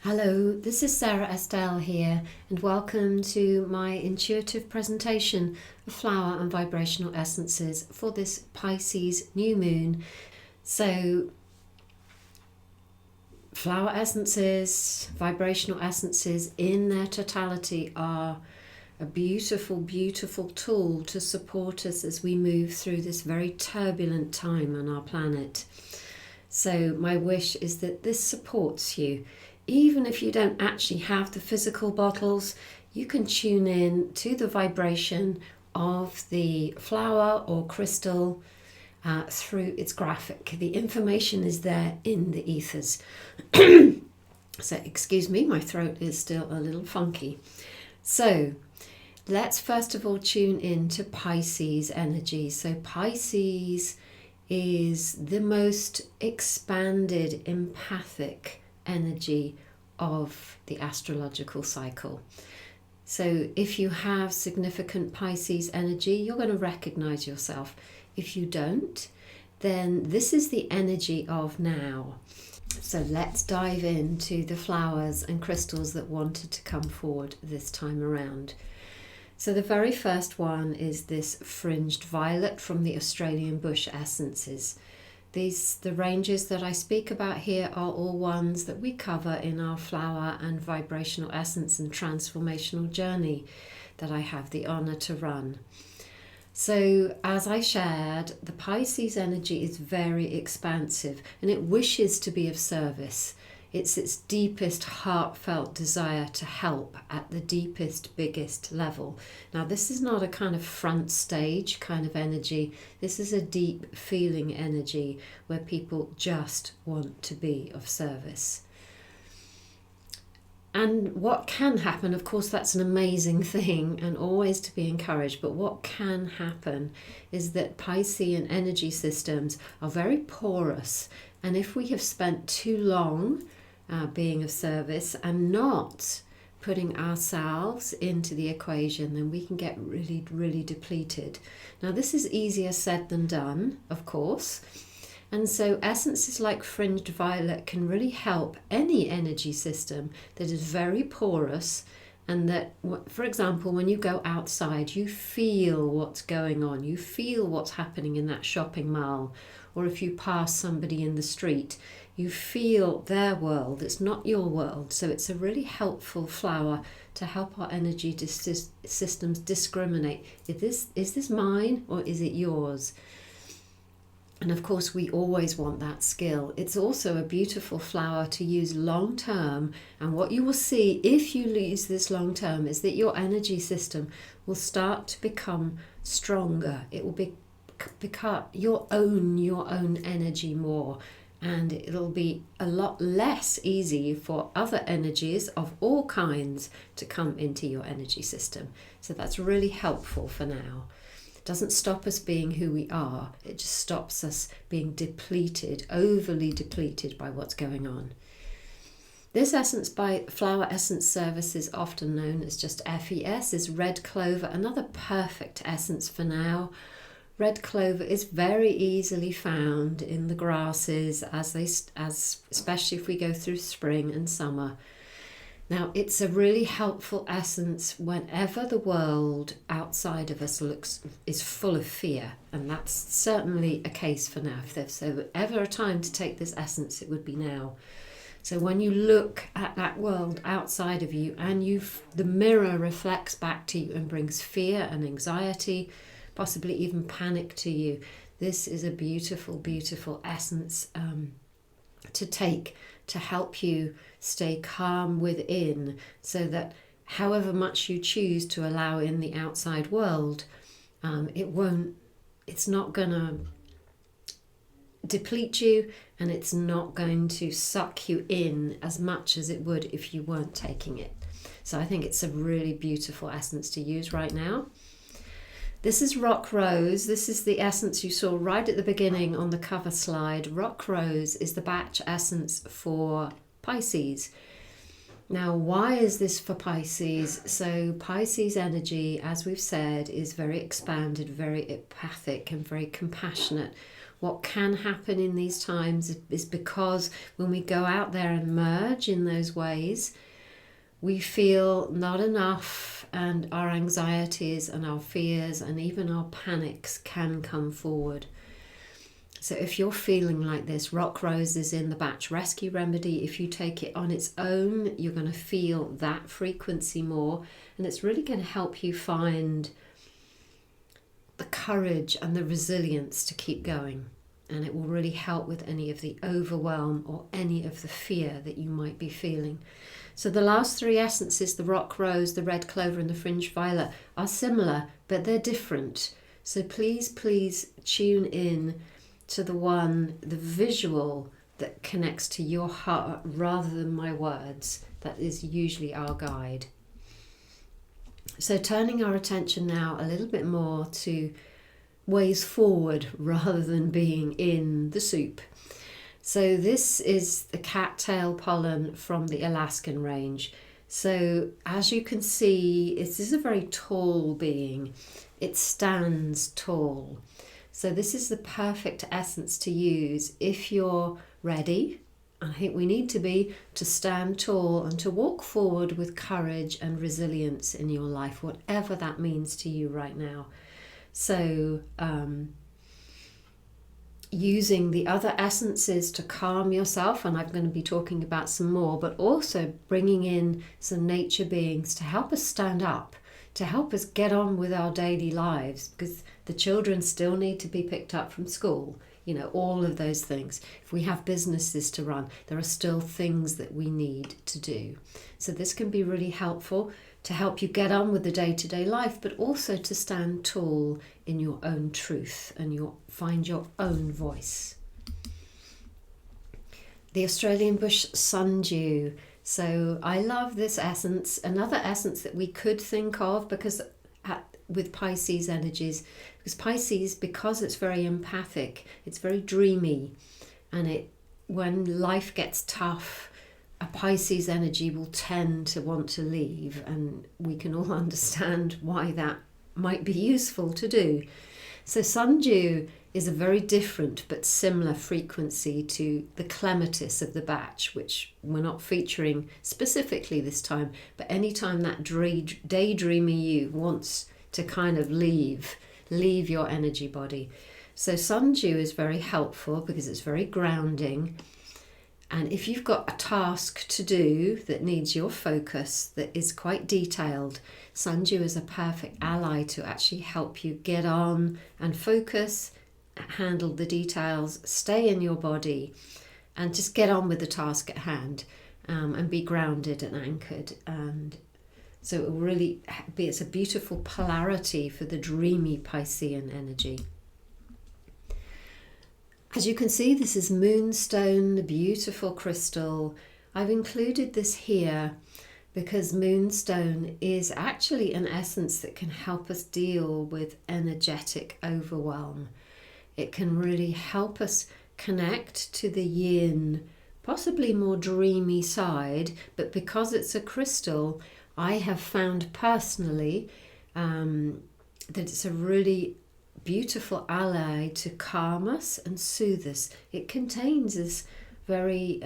Hello, this is Sara Estelle here, and welcome to my intuitive presentation of flower and vibrational essences for this Pisces new moon. So, flower essences, vibrational essences in their totality are a beautiful, beautiful tool to support us as we move through this very turbulent time on our planet. So, my wish is that this supports you. Even if you don't actually have the physical bottles, you can tune in to the vibration of the flower or crystal through its graphic. The information is there in the ethers. So, excuse me, my throat is still a little funky. So, let's first of all tune in to Pisces energy. So, Pisces is the most expanded, empathic energy of the astrological cycle. So if you have significant Pisces energy, you're going to recognize yourself. If you don't, then this is the energy of now. So let's dive into the flowers and crystals that wanted to come forward this time around. So the very first one is this Fringed Violet from the Australian Bush Essences. The ranges that I speak about here are all ones that we cover in our flower and vibrational essence and transformational journey that I have the honor to run. So as I shared, the Pisces energy is very expansive and it wishes to be of service. It's its deepest heartfelt desire to help at the deepest, biggest level. Now, this is not a kind of front stage kind of energy. This is a deep feeling energy where people just want to be of service. And what can happen, of course, that's an amazing thing and always to be encouraged. But what can happen is that Piscean energy systems are very porous. And if we have spent too long being of service and not putting ourselves into the equation, then we can get really, really depleted. Now, this is easier said than done, of course. And so essences like Fringed Violet can really help any energy system that is very porous and that, for example, when you go outside, you feel what's going on. You feel what's happening in that shopping mall. Or if you pass somebody in the street, you feel their world. It's not your world. So it's a really helpful flower to help our energy systems discriminate. Is this mine or is it yours? And of course, we always want that skill. It's also a beautiful flower to use long term. And what you will see if you use this long term is that your energy system will start to become stronger. It will become your own energy more. And it'll be a lot less easy for other energies of all kinds to come into your energy system. So that's really helpful for now. It doesn't stop us being who we are. It just stops us being depleted, overly depleted by what's going on. This essence by Flower Essence Services, often known as just FES, is Red Clover, another perfect essence for now. Red clover is very easily found in the grasses, especially if we go through spring and summer. Now, it's a really helpful essence whenever the world outside of us is full of fear, and that's certainly a case for now. If there's ever a time to take this essence, it would be now. So when you look at that world outside of you and the mirror reflects back to you and brings fear and anxiety, possibly even panic to you, this is a beautiful, beautiful essence to take to help you stay calm within, so that however much you choose to allow in the outside world, it's not going to deplete you, and it's not going to suck you in as much as it would if you weren't taking it. So I think it's a really beautiful essence to use right now. This is Rock Rose. This is the essence you saw right at the beginning on the cover slide. Rock Rose is the batch essence for Pisces. Now, why is this for Pisces? So Pisces energy, as we've said, is very expanded, very empathic and very compassionate. What can happen in these times is because when we go out there and merge in those ways, we feel not enough, and our anxieties and our fears and even our panics can come forward. So if you're feeling like this, rock rose is in the batch rescue remedy. If you take it on its own, you're going to feel that frequency more, and it's really going to help you find the courage and the resilience to keep going. And it will really help with any of the overwhelm or any of the fear that you might be feeling. So the last three essences, the rock rose, the red clover and the fringed violet, are similar, but they're different. So please tune in to the visual that connects to your heart rather than my words. That is usually our guide. So turning our attention now a little bit more to ways forward rather than being in the soup. So this is the cattail pollen from the Alaskan range. So as you can see, this is a very tall being. It stands tall. So this is the perfect essence to use if you're ready. I think we need to be, to stand tall and to walk forward with courage and resilience in your life, whatever that means to you right now. So using the other essences to calm yourself, and I'm going to be talking about some more, but also bringing in some nature beings to help us stand up, to help us get on with our daily lives, because the children still need to be picked up from school, all of those things. If we have businesses to run, there are still things that we need to do. So this can be really helpful to help you get on with the day-to-day life, but also to stand tall in your own truth and find your own voice. The Australian bush Sundew. So I love this essence. Another essence that we could think of with Pisces energies, because Pisces, because it's very empathic, it's very dreamy, and when life gets tough, a Pisces energy will tend to want to leave, and we can all understand why that might be useful to do. So Sundew is a very different but similar frequency to the clematis of the batch, which we're not featuring specifically this time, but anytime that daydreamy you wants to kind of leave your energy body. So Sundew is very helpful because it's very grounding. And if you've got a task to do that needs your focus, that is quite detailed, Sundew is a perfect ally to actually help you get on and focus, handle the details, stay in your body, and just get on with the task at hand, and be grounded and anchored. And so it will really it's a beautiful polarity for the dreamy Piscean energy. As you can see, this is Moonstone, the beautiful crystal. I've included this here because Moonstone is actually an essence that can help us deal with energetic overwhelm. It can really help us connect to the yin, possibly more dreamy side, but because it's a crystal, I have found personally that it's a really beautiful ally to calm us and soothe us. It contains this very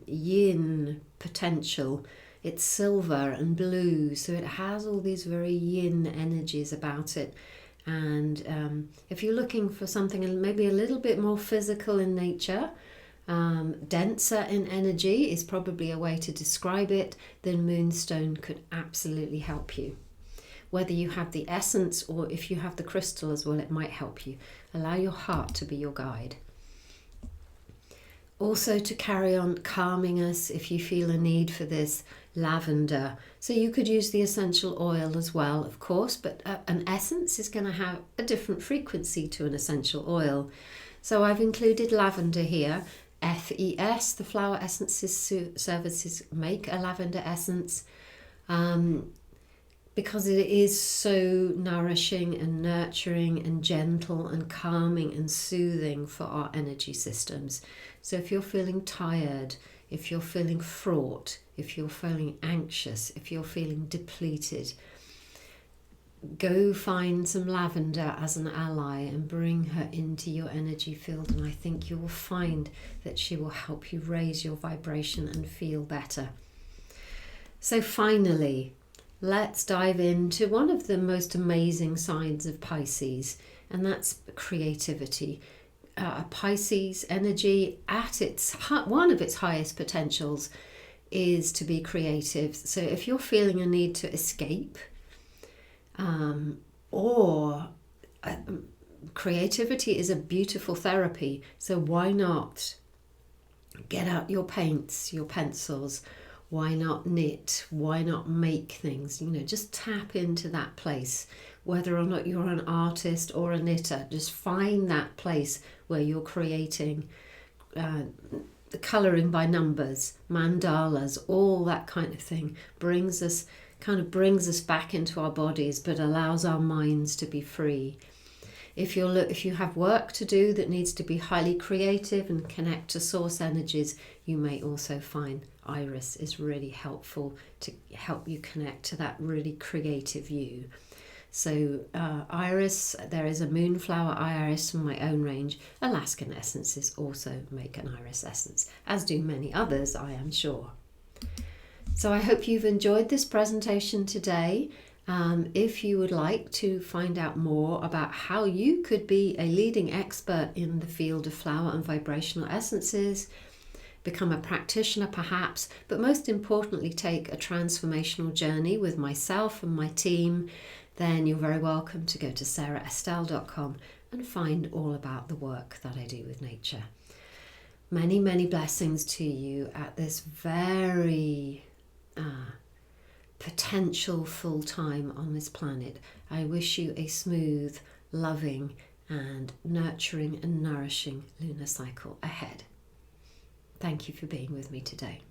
yin potential. It's silver and blue, so it has all these very yin energies about it. And if you're looking for something maybe a little bit more physical in nature, denser in energy is probably a way to describe it, then Moonstone could absolutely help you. Whether you have the essence or if you have the crystal as well, it might help you. Allow your heart to be your guide. Also, to carry on calming us, if you feel a need for this, lavender. So you could use the essential oil as well, of course, but an essence is going to have a different frequency to an essential oil. So I've included lavender here. FES, the Flower Essences Services, make a lavender essence. Because it is so nourishing and nurturing and gentle and calming and soothing for our energy systems. So if you're feeling tired, if you're feeling fraught, if you're feeling anxious, if you're feeling depleted, go find some lavender as an ally and bring her into your energy field, and I think you will find that she will help you raise your vibration and feel better. So finally, let's dive into one of the most amazing signs of Pisces, and that's creativity. Pisces energy at one of its highest potentials is to be creative. So if you're feeling a need to escape, or creativity is a beautiful therapy, so why not get out your paints, your pencils? Why not knit? Why not make things? Just tap into that place. Whether or not you're an artist or a knitter, just find that place where you're creating, the colouring by numbers, mandalas, all that kind of thing brings us back into our bodies, but allows our minds to be free. If you have work to do that needs to be highly creative and connect to source energies, you may also find Iris is really helpful to help you connect to that really creative you. So Iris, there is a moonflower iris from my own range. Alaskan essences also make an iris essence, as do many others, I am sure. So I hope you've enjoyed this presentation today. If you would like to find out more about how you could be a leading expert in the field of flower and vibrational essences, become a practitioner perhaps, but most importantly take a transformational journey with myself and my team, then you're very welcome to go to saraestelle.com and find all about the work that I do with nature. Many, many blessings to you at this very potential full time on this planet. I wish you a smooth, loving and nurturing and nourishing lunar cycle ahead. Thank you for being with me today.